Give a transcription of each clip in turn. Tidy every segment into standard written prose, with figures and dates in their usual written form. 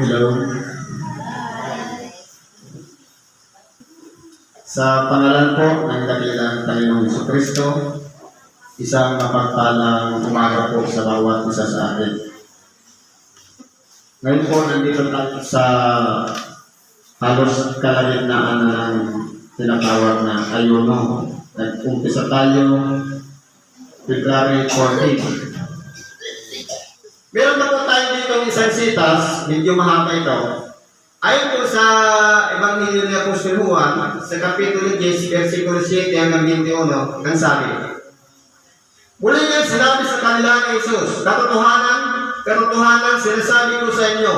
Hello. Sa pangalan po ng dakilang Panginoong Jesucristo, isang mapagpalang umaga po sa bawat isa sa atin. Ngayon po, nandito tayo sa halos kalagitnaan ng tinatawag na ayuno. Nag-umpisa tayo February 14. Meron na po tayo dito isang sitas, medyo mahaba ito. Ayon po sa Ebanghelyo ni Apostol Juan, sa Kapitulo 10, versikulo 7 hanggang 21, ang sabi, muli niya sinabi sa kanila ni Jesus, katotohanan, sinasabi ko sa inyo,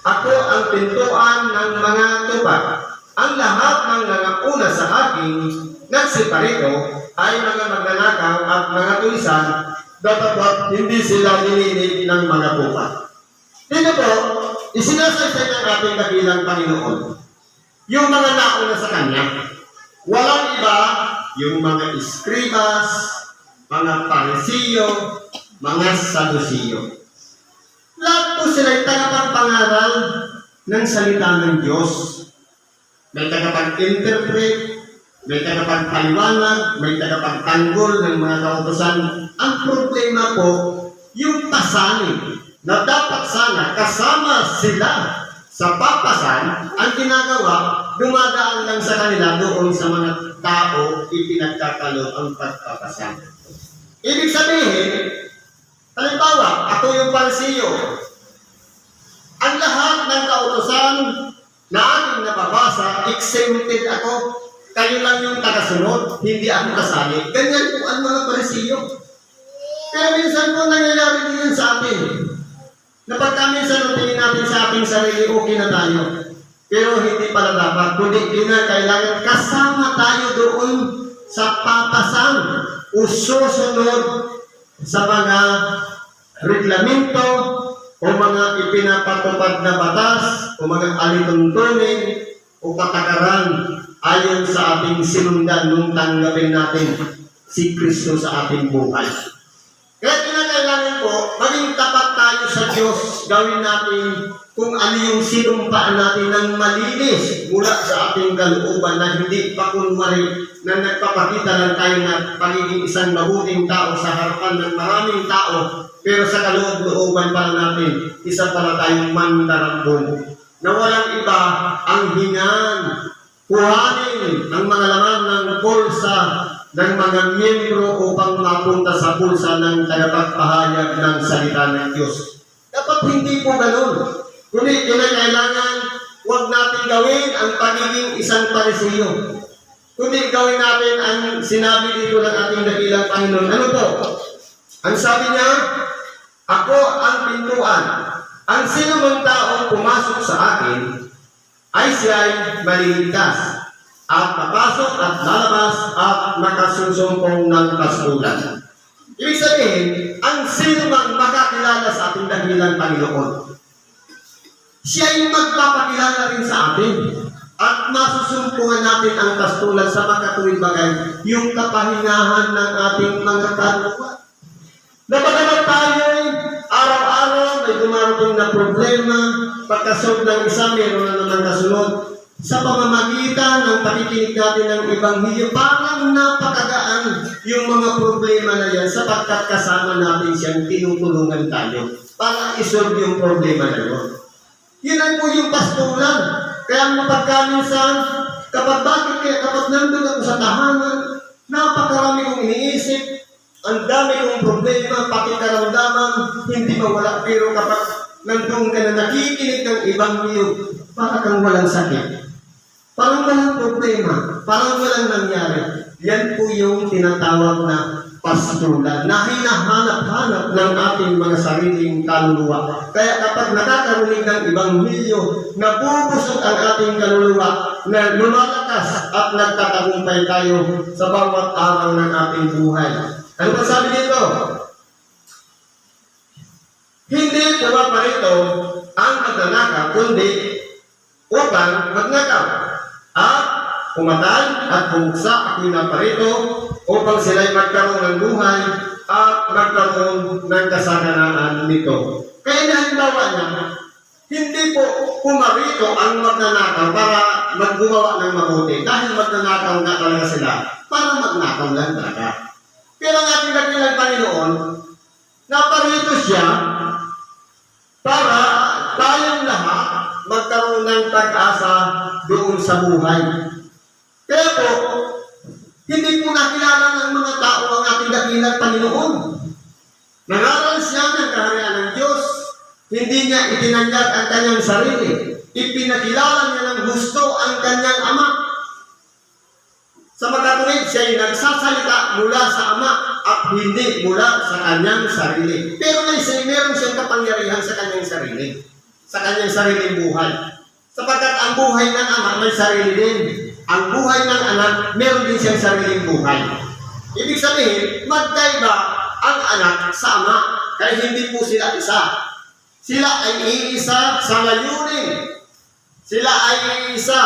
ako ang pintuan ng mga tupa. Ang lahat ng nangakuna sa akin, nagsiparito, ay mga magnanakaw at mga tulisan, dapat hindi sila nilinig ng mga tupa. Dito po, isinasaysay ng ating dakilang Panginoon yung mga nauna sa Kanya. Walang iba, yung mga iskribas, mga parisiyo, mga sadusiyo. Lahat po sila'y tagapagpangaral ng salita ng Diyos. May tagapag-interpret, may tagapagpaliwanag, may tagapagtanggol ng mga kautusan. Ang problema po, yung pasanin na dapat sana kasama sila sa papasan, ang ginagawa, dumadaan lang sa kanila doon sa mga tao ipinagkakalo ang pagpapasan. Ibig sabihin, halimbawa, ako yung parisiyo. Ang lahat ng kautusan na aking nababasa, exempted ako. Kayo lang yung tagasunod, hindi ako kasali. Ganyan po ang mga parisiyo. Pero minsan po nangyayari din sa atin. Na pagka minsan tingin natin sa ating sarili, okay na tayo. Pero hindi pala dapat, kundi kailangan kasama tayo doon sa papasan o susunod sa mga reglamento o mga ipinapatupad na batas o mga alituntunin o patakaran ayon sa ating sinundan nung tanggapin natin si Kristo sa ating buhay. Kaya kinakailangan po, maging tapat tayo sa Diyos, gawin natin kung ano yung sinumpaan natin ng malinis mula sa ating kalooban na hindi pa kunwari na nagpapakita lang tayo na pagiging isang mabuting tao sa harapan ng maraming tao, pero sa kaloob-looban pala natin, isa pala tayong mandarambon na walang iba ang hingan, kuhanin ang mga laman ng pulsa ng mga miyembro upang mapunta sa pulsa ng tagapagpahayag ng salita ng Diyos. Dapat hindi po ganun. Kundi kinakailangan huwag natin gawin ang pagiging isang parisiyo. Kundi gawin natin ang sinabi dito ng ating dakilang Panginoon. Ano po? Ang sabi niya, ako ang pintuan. Ang sinumang taong pumasok sa akin ay siya'y maliligtas at papasok at lalabas at makasusumpong ng kastulan. Ibig sabihin, ang sino mang makakilala sa ating dakilang Panginoon, siya'y magpapakilala rin sa atin at masusumpungan natin ang kastulan sa makatuwid bagay, yung kapahingahan ng ating mga kaluluwa. Napagamat tayo'y araw-araw may dumarating na problema, pagkasunod ng isa, meron na naman kasunod. Sa pamamagitan ng pakikinig natin ng Ebanghelyo, parang napakagaan yung mga problema na yan sapagkat kasama natin siyang tinutulungan tayo para isolve yung problema na yun. Yun ang po yung pastulan. Kaya mapagkaminsan, kapag nandun ako sa tahanan, napakarami kong iniisip, ang dami kong problema, pati karamdaman, hindi mawala. Pero kapag nandun ka na nakikinig ng Ebanghelyo, para kang walang sakit. Parang walang problema, parang walang nangyari. Yan po yung tinatawag na pastulan na hinahanap-hanap ng ating mga sariling kaluluwa. Kaya kapag nakakarinig ng Ebanghelyo, nabubusog ang ating kaluluwa na lumalakas at nagtatagumpay tayo sa bawat araw ng ating buhay. Ano ba sabi dito? Hindi pumaparito ang magnanakaw, kundi upang magnakaw. At pumatay at bumuksa ako'y naparito upang sila'y magkaroon ng buhay at magkaroon ng kasaganaan nito. Kaya halimbawa niya, Hindi po pumarito ang magnanakaw para maggumawa ng mabuti. Dahil magnanakaw nga talaga sila para magnakaw lang talaga. Pero ang ating dakilang Panginoon, naparito siya para tayong lahat magkaroon ng pag-asa doon sa buhay. Kaya po, hindi po nakilala ng mga tao ang ating dakilang Panginoon. Nangaral siya ng kaharian ng Diyos. Hindi niya itinanyag ang kanyang sarili. Ipinakilala niya ng gusto ang kanyang Ama. Sa makatuwid, siya ay nagsasalita mula sa Ama at hindi mula sa kanyang sarili. Pero meron siyang kapangyarihan sa kanyang sarili. Sa kanyang sariling buhay. Sapagkat ang buhay ng Ama may sarili din. Ang buhay ng Anak, meron din siyang sariling buhay. Ibig sabihin, magkaiba ang Anak sa Ama. Kaya hindi po sila isa. Sila ay iisa sa layunin. Sila ay iisa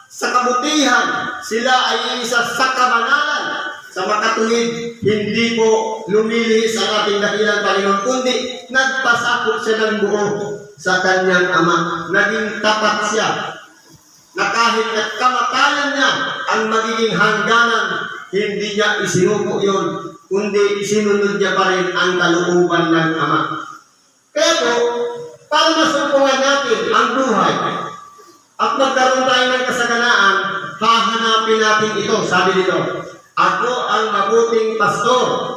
sa kabutihan. Sila ay iisa sa kabanalan. Sa makatuwid, hindi po lumilihis ang ating dakilang Panginoon, kundi nagpasakop siya ng buo sa kanyang Ama. Naging tapat siya na kahit kamatayan niya ang magiging hangganan, hindi niya isinuko yun, kundi isinunod niya pa rin ang kalooban ng Ama. Kaya po, para masumpungan natin ang buhay at magkaroon tayo ng kasaganaan, hahanapin natin ito. Sabi dito, ako ang mabuting pastor.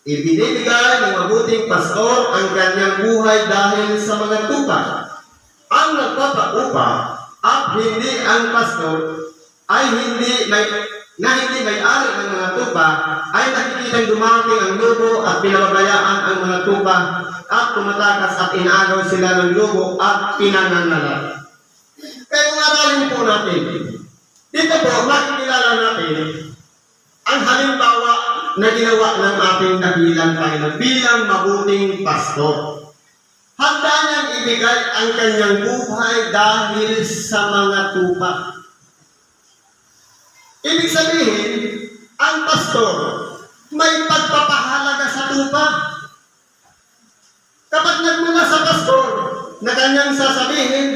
Ibinibigay ng mabuting pastor ang kanyang buhay dahil sa mga tupa. Ang nagpapaupa at hindi ang pastor ay hindi may-ari ng mga tupa ay nakikitang dumating ang lubo at pinababayaan ang mga tupa at tumatakas at inaagaw sila ng lubo at pinangangalat. Kaya kung aralin po natin, dito po makikilala natin ang halimbawa na ginawa ng ating dakilang Panginoon bilang mabuting pastor. Handa niyang ibigay ang kanyang buhay dahil sa mga tupa. Ibig sabihin, ang pastor may pagpapahalaga sa tupa. Kapag nagmula sa pastor na kanyang sasabihin,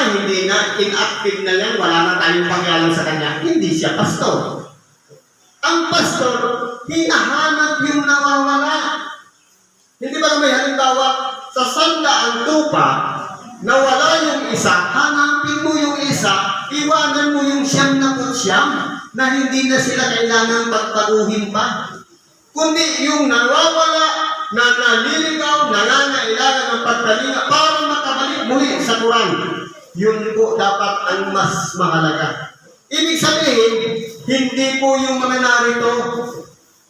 hindi na, inactive na yan, wala na tayong pangyalan sa kanya, hindi siya pastor. Ang pastor, hinahanap yung nawawala. Hindi ba may halimbawa, sa sanda ang tupa, nawala yung isa, hanapin mo yung isa, iwanan mo yung siyam na siyam, na hindi na sila kailangan pagpaguhin pa. Kundi yung nawawala, na naliligaw, nangangailangan ng pagtalinga para makabalik muli sa Quran. Yun po dapat ang mas mahalaga. Ibig sabihin, hindi po yung mga narito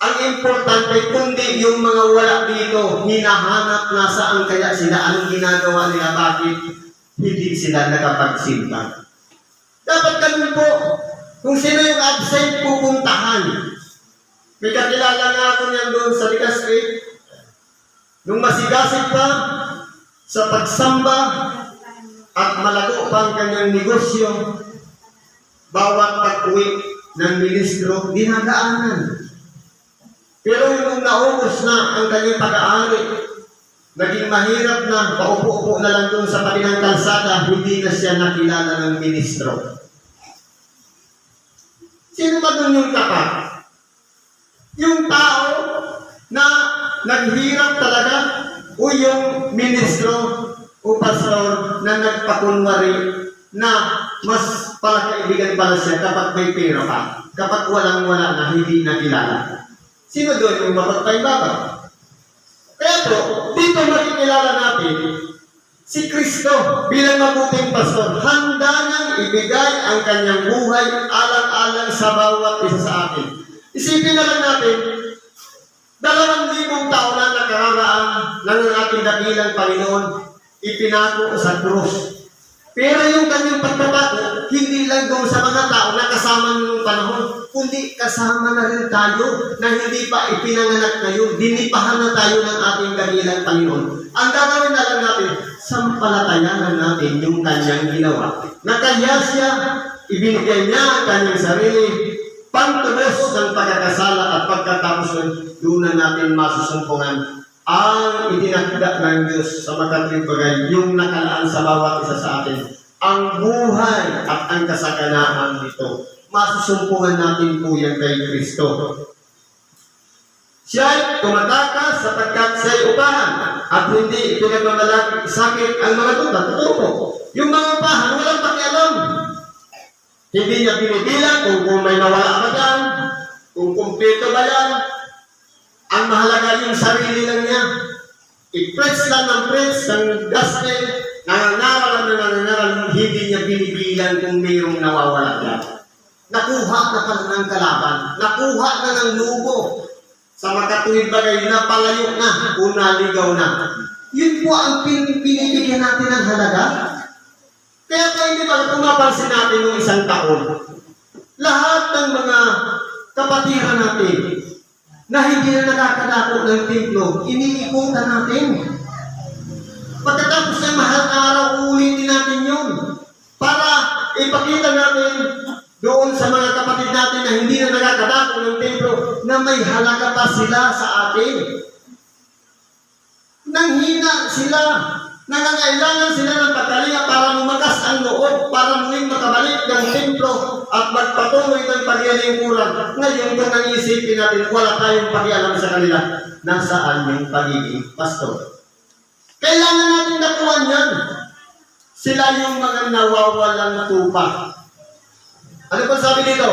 ang importante, kundi yung mga wala dito, hinahanap na saan kaya sila, anong ginagawa nila, bakit hindi sila nakapagsimba. Dapat ganun po, kung sino yung absent, pupuntahan. May kakilala nga ako niyan doon sa Likas Street, nung masigasig pa sa pagsamba at malago pa ang kanyang negosyo, bawat pag-uwi ng ministro, dinadaanan. Pero nung naubos na ang kanyang pag-aari, naging mahirap na, paupo-upo na lang doon sa palinang kalsada, hindi na siya nakilala ng ministro. Sino ba doon yung tapat? Yung tao na naghirap talaga o yung ministro o pastor na nagpakunwari na mas palakaibigan pala siya kapag may pera pa, kapag walang-wala na hindi nakilala. Sino doon yung mapagpaibaba? Kaya po, dito makikilala natin si Kristo bilang mabuting pastor. Handa niyang ibigay ang kanyang buhay alang-alang sa bawat isa sa atin. Isipin na lang natin, 2,000 taon na nakararaan ng ating dakilang Panginoon, ipinako sa krus. Pero yung kanyang pagpapako, hindi lang doon sa mga tao na kasama nung panahon, kundi kasama na rin tayo na hindi pa ipinanganak ngayon. Dinipahan na tayo ng ating dakilang Panginoon. Ang gagawin na lang natin, sampalatayanan natin yung kanyang ginawa. Na kaya siya, ibinigay niya ang kanyang sarili, pantubos ng pagkakasala at pagkatapos doon na natin masusumpungan ang itinakda ng Diyos sa makatuwid bagay, yung nakalaan sa bawat isa sa atin, ang buhay at ang kasaganaan nito. Masusumpungan natin po yan kay Kristo. Siya'y tumatakas sapagkat siya'y upahan at hindi pinagmamalaki sakit ang mga tuta. Totoo. Yung mga upahan, walang pakialam. Hindi niya binibilang kung may nawala ba yan, kung kumpleto ba yan. Ang mahalaga yung sarili lang niya. I-preach lang ng preach, ng gospel, nangangaral lang na nangangaral, hindi niya binibilang kung mayroong nawawala yan. Nakuha na pala ng kalaban, nakuha na ng lubo. Sa makatuwid bagay na palayo na o naligaw na. Yun po ang pinibigyan natin ng halaga. Kaya tayo hindi ba pumapansin natin ng isang taon, lahat ng mga kapatiran natin na hindi na nakakadako ng templo, iniikutan natin. Pagkatapos ng mahal araw, ulitin natin yun para ipakita natin doon sa mga kapatid natin na hindi na nakakadako ng templo na may halaga pa sila sa atin. Nanghina sila, nangangailangan sila ng pagkalinga para lumakas ang loob, para muling makabalik ng templo at magpatuloy ng paglilingkuran. Ngayon kung nangisipin natin, wala tayong pakialam sa kanila, nasaan yung pagiging pastor. Kailangan natin nakuhan yan. Sila yung mga nawawalang tupa. Ano po sabi dito?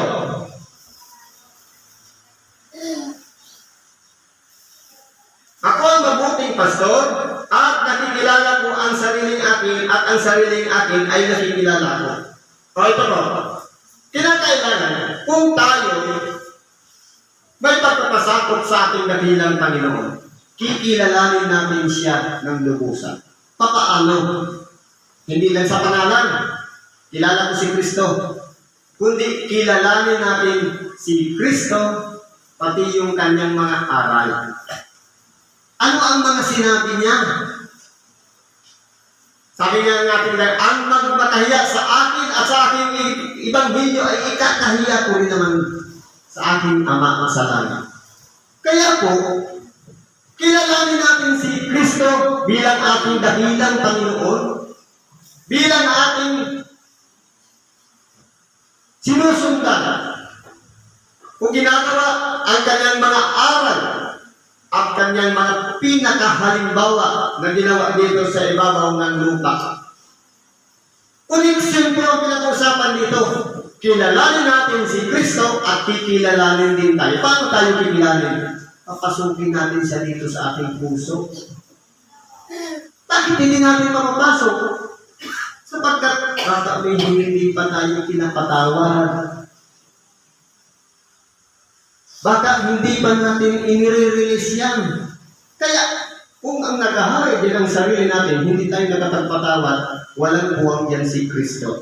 Ako ang mabuting pastor at nakikilala ko ang sariling akin at ang sariling akin ay nakikilala ko. O ito po. Kinakailangan kung tayo may pagpapasakot sa ating dakilang Panginoon, kikilalanin natin siya ng lubusan. Papaano? Hindi lang sa pangalan. Kilala ko si Kristo. Kundi kilalanin natin si Kristo, pati yung kanyang mga aral. Ano ang mga sinabi niya? Sabi nga natin dahil, ang magmakahiya sa akin at sa aking ibanghelyo ay ikakahiya ko rin naman sa aking Ama sa langit. Kaya po, kilalanin natin si Kristo bilang ating dakilang Panginoon, bilang ating sinusundan. Kung ginagawa ang kanyang mga aral at kanyang mga pinakahalimbawa na ginawa dito sa ibabaw ng lupa. Connection po ang pinag-usapan dito. Kilalanin natin si Kristo at kikilalanin din tayo. Paano tayo kikilalanin? Papasukin natin siya dito sa ating puso. Bakit hindi natin mapapasok? Sapagkat baka may hindi pa tayo pinapatawad. Baka hindi pa natin inire-release yan. Kaya, kung ang nagahari din ang sarili natin, hindi tayo nakapagpatawad, walang buwang yan si Kristo.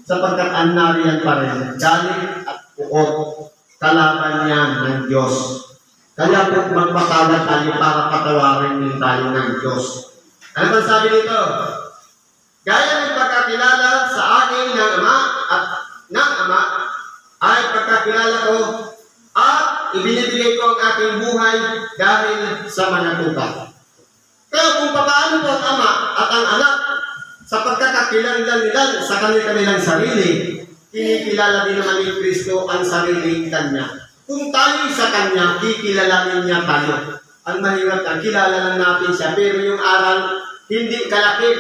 Sapagkat ang nariyan pa rin, galit at puot, kalaban niya ng Diyos. Kaya po magpatawad tayo para patawarin din tayo ng Diyos. Ano ba sabi dito? Gaya ng pagkakilala sa akin ng Ama at ng Ama ay pagkakilala ko at ibinibigay ko ang aking buhay dahil sa mga tuta. Kaya kung paano po ang Ama at ang Anak sa pagkakakilanlan nila sa kanilang sarili, kinikilala din naman ni Kristo ang sariling Kanya. Kung tayo sa Kanya, kikilalanin niya tayo. Ang mahirap ang kilala lang natin siya, pero yung aral hindi kalakip,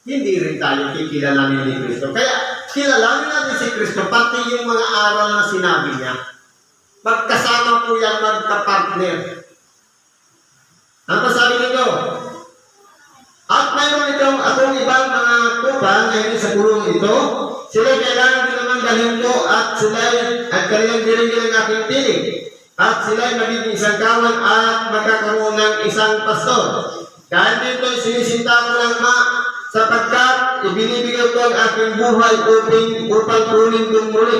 hindi rin tayo kikilalanin ni Kristo. Kaya kilalanin natin si Kristo, pati yung mga aral na sinabi niya. Magkasama po yan, magka-partner. Ano pa sabi nito? At mayroon itong atong ibang mga kupang ngayon sa pulong ito, sila kailangan din naman dalhin ko at sila at kanilang diringgin ang aking tinig. At sila magiging isang kawan at magkakaroon ng isang pastor. Dahil dito sinisinta ko ng Ama sapagkat ibinibigay ko ang aking buhay upang kunin kong muli.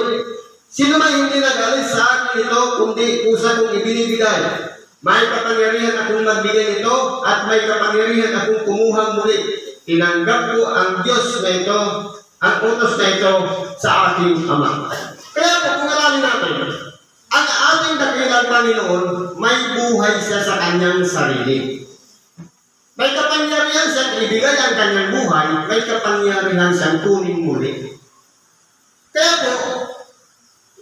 Sino man hindi nag-alis sa akin ito, kundi kusa kong ibinibigay. May kapangyarihan akong magbigay nito at may kapangyarihan akong kumuhang muli. Tinanggap ko ang Diyos na ito, ang utos na ito sa aking Ama. Kaya po, kung aralin natin, Ang ating dakilang Panginoon, may buhay siya sa kanyang sarili. May kapangyarihan siyang ibigay ang kanyang buhay, may kapangyarihan siyang kunin muli. Kaya po,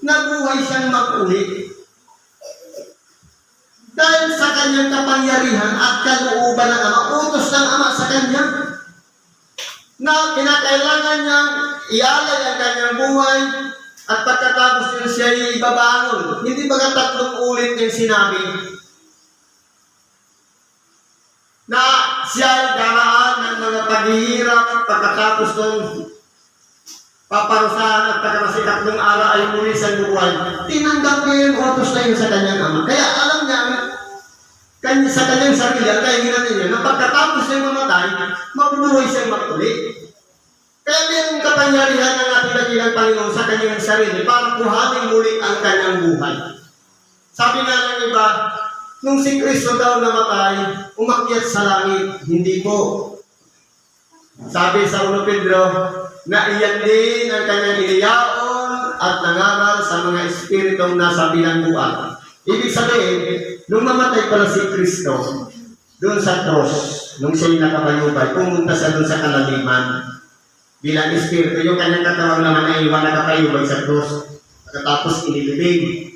nabuhay siyang mag-uli. Dahil sa kanyang kapangyarihan at kalooban ng Ama, utos ng Ama sa kanya, na kinakailangan niyang ialay ang kanyang buhay, at pagkatapos yun siya ibabangon. Hindi ba 3 ulit yung sinabi na siya ay daraan ng mga paghihirap, pagkatapos nung paparusahan at pagkatapos 3 araw ay muli sa buhay. Tinanggap niya yung utos na yun sa kanyang Ama. Kaya alam niya, sa kanyang sarili, ang kahihinan niya, na pagkatapos niya mamatay, mabubuhay siyang magtuli. Kaya mayroong kapangyarihan ng ating dakilang Panginoon sa kanyang sarili para kuhanin muli ang kanyang buhay. Sabi nga ng iba, nung si Kristo daw namatay, umakyat sa langit. Hindi po. Sabi sa 1 Pedro, na iyan din ang kanyang iniyaon at nangaral sa mga espiritong nasa bilangguan. Ibig sabihin, nung namatay pala si Kristo, doon sa cross, nung siya'y nakabayubay, pumunta siya doon sa kalaliman. Bilang espiritu, yung kanyang katawan naman ay iwan nakapayubay sa cross. Pagkatapos inilibing.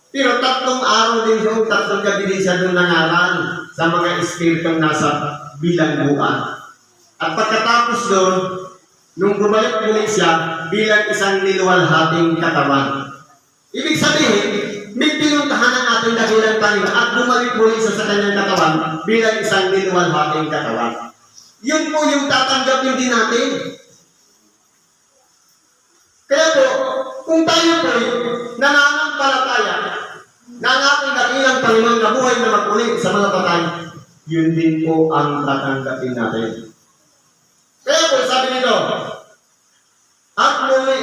Pero 3 araw din yung 3 gabi din siya doon nangaral sa mga espiritong nasa bilangguan. At pagkatapos doon, nung bumalik muli siya bilang isang niluwalhating katawan. Ibig sabihin, may pinuntahan ng ating dakilang Panginoon at bumalik muli siya sa kanyang katawan bilang isang niluwalhating katawan. Yun po yung tatanggapin din natin. Kaya po, kung tayo po nananampalataya na ang ating dakilang Panginoon na buhay na mag-uli sa mga patay, yun din po ang tatanggapin natin. Kaya po, sabi nito, at muli,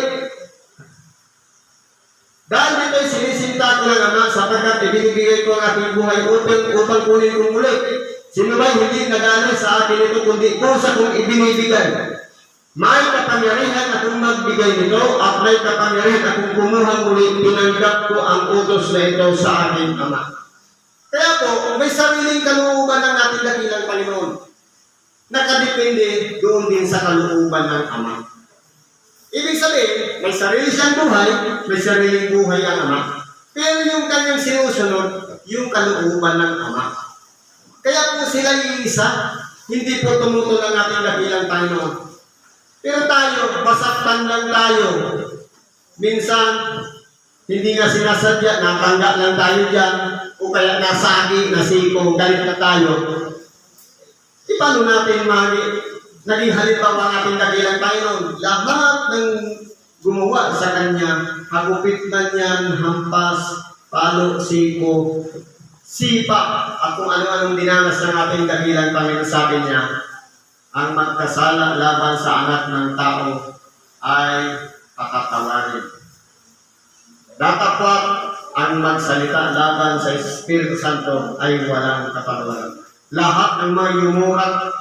dahil dito'y sinisinta ko ng Ama sapagkat ibinibigay ko ang aking buhay upang kunin ko muli. Sino ba'y hindi nag-alay sa akin ito kundi kusa kong ibinibigay? May kapangyarihan akong magbigay nito at may kapangyarihan akong kumuha muli. Tinanggap ko ang utos na ito sa aking Ama. Kaya po, may sariling kalooban ng ating dakilang Panginoon. Nakadepende doon din sa kalooban ng Ama. Ibig sabihin, may sarili siyang buhay, may sariling buhay ang Ama. Pero yung kanyang sinusunod, yung kalooban ng Ama. Kaya po sila iisa, hindi po tumutulong ang ating dakilang Panginoon. Pero tayo, masaktan lang tayo. Minsan, hindi nga sinasadya, natangga lang tayo dyan, o kaya nasagi, nasiko, galit na tayo. Paano natin naging halimbawa ang ating dakilang Panginoon? Lahat ng gumawa sa Kanya, hagupit na niyan, hampas, palo, siko, sipa, at kung ano-anong dinanas ng ating dakilang Panginoon, sabi niya, ang magkasala laban sa anak ng tao ay patatawarin. Datapwat ang magsalita laban sa Espiritu Santo ay walang kapatawaran. Lahat ng mga yumurat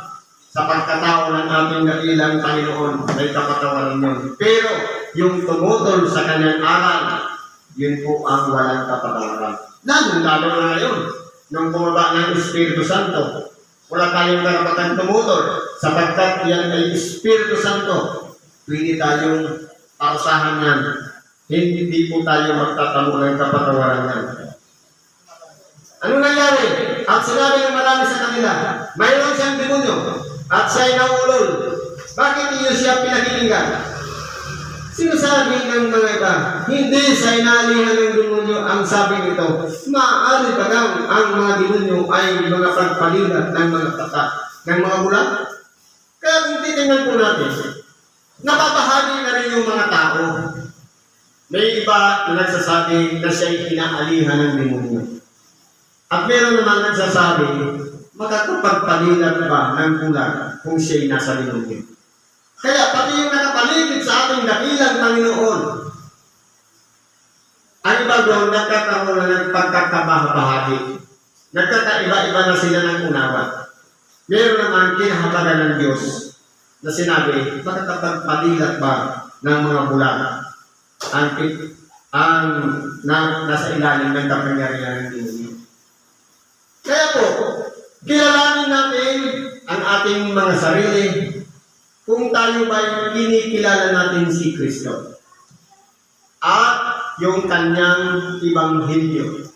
sa pagkatao ng ating dakilang Panginoon ay kapatawaran yun. Pero yung tumutol sa kanyang aral, yun po ang walang kapatawaran. Lalo na ngayon, nung bumaba ng Espiritu Santo, wala tayong karapatan tumutol sapagkat yan ay Espiritu Santo. Pwede tayong parusahan yan. Hindi po tayo magtatamo ng kapatawaran yan. Ano nangyari? At sinabi ng marami sa kanila, mayroon siyang demonyo at siya'y naulol. Bakit iyo siya pinakikinggan? Sinasabi ng mga iba, hindi sa inalihan ng demonyo ang sabi nito. Maaari ba lang ang mga demonyo ay mga pagpalilat ng mga tata, ng mga bulan? Kaya kung titingnan po natin, napapahagi na rin yung mga tao. May iba na nagsasabi na siya'y inaalihan ng demonyo. At meron naman nagsasabi, makakapagpalilat ba ng bulan kung siya'y nasa demonyo? Kaya pati yung nakapaligid sa ating dakilang Panginoon, ang iba doon nagkakaroon na ng pagkakabahagi. Nagkakaiba-iba na sila ng unawa. Meron naman kinahabagan ng Diyos na sinabi, makakapagpalilat ba ng mga bulan? ang nasa ilalim ng kapangyarihan ng Diyos. Kaya po, kilalanin natin ang ating mga sarili kung tayo ba'y kinikilala natin si Kristo at yung kanyang Ebanghelyo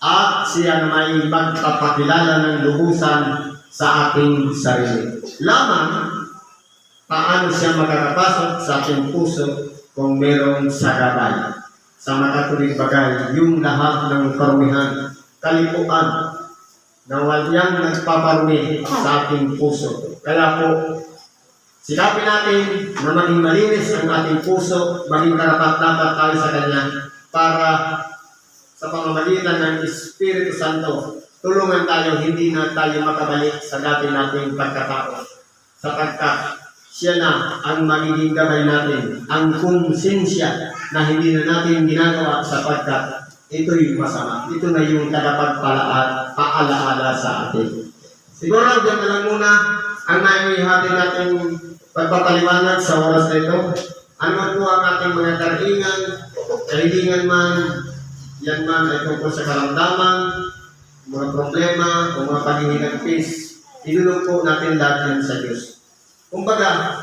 at siya na may magpapakilala ng lubusan sa ating sarili. Lamang, paano siya makakapasok sa ating puso kung merong sagabay sa makatuwid bagay, yung lahat ng karumihan, kalipuan, na walang nagpaparumi sa ating puso. Kaya po, sikapin natin na maging malinis ang ating puso, maging karapat-dapat tayo sa Kanya para sa pamamagitan ng Espiritu Santo, tulungan tayo hindi na tayo makabalik sa dati nating pagkatao. Sapagkat siya na ang magiging gabay natin, ang konsensya na hindi na natin ginagawa sapagkat ito'y masama. Ito na yung paalaala sa atin. Siguro, dyan na lang muna ang naihihati natin pagpapaliwanag sa oras na ito. Ano man po ang ating mga kahilingan man, yan man ay tungkol sa karamdaman, mga problema, o mga paghihinagpis, inulong po natin lahat yan sa Diyos. Kumbaga,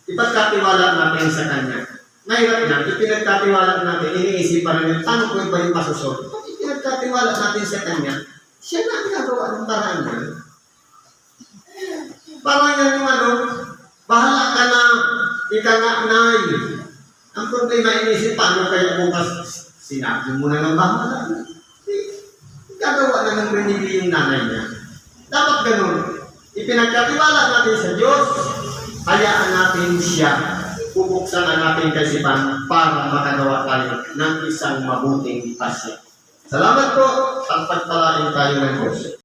ipagkatiwala natin sa Kanya. Mahirap na, ipinagkatiwala natin, iniisip pa rin, paano po ba yung masusunod? Pag ipinagkatiwala natin sa Kanya, siya na ang gagawa ng paraan niya. Parang yan yung bahala ka na, ikanganay. Ang problema, inisip, paano kaya bukas sinabi mo na ng bahala? Gagawa na ng renili yung nanay niya. Dapat ganun. Ipinagkatiwala natin sa Diyos, hayaan natin siya. Bubuksan ang ating kaisipan para makagawa tayo ng isang mabuting pasya. Salamat po at pagpalain tayo ng Diyos.